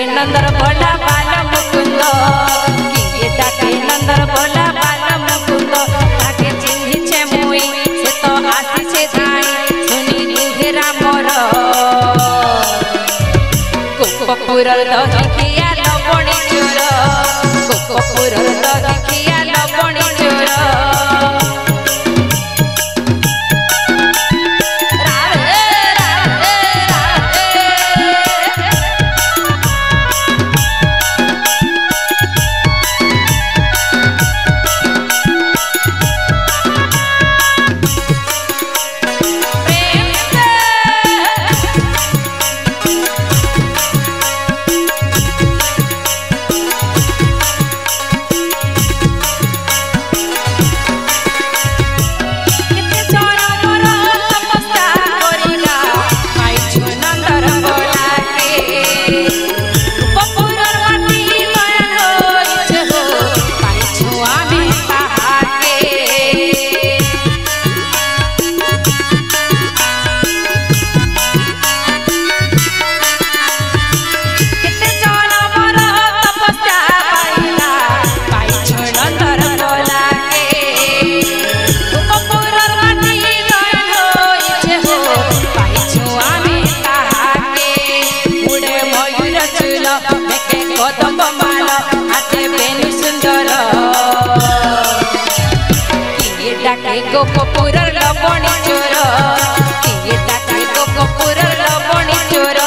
another भोला बाल मुकुंद किए डाके another भोला बाल मुकुंद ताके चिन्हि छे मुई से तो आसी छे धाई सुनी दुहेरा मोर गोपपुर दहिखिया लवणी चोर गोपपुर दहिखिया लवणी चोर गोपपुर लवणी चोर किए डाके गोपपुर लवणी चोर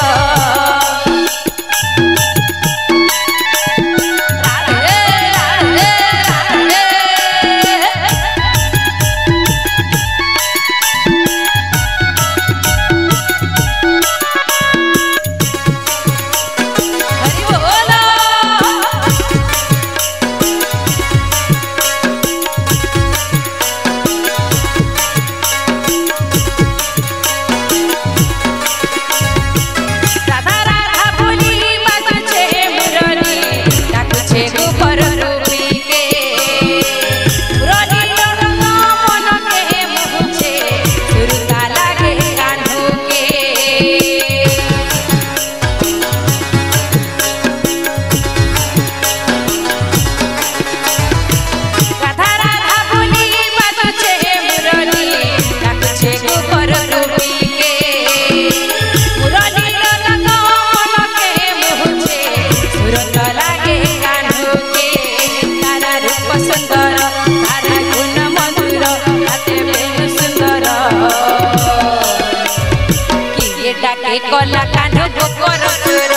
कला कान्हो गोपर चोर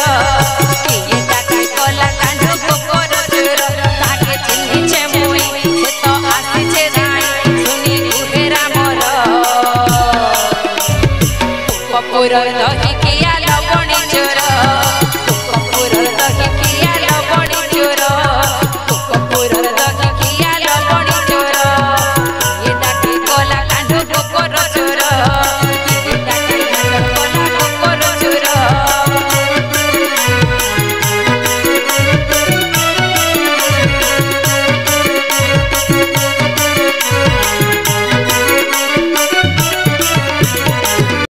किए डाके कला कान्हो गोपर चोर ताके चिन्हि छे मुई से तो आसी छे धाई सुनी दुहेरा मोर गोपपुर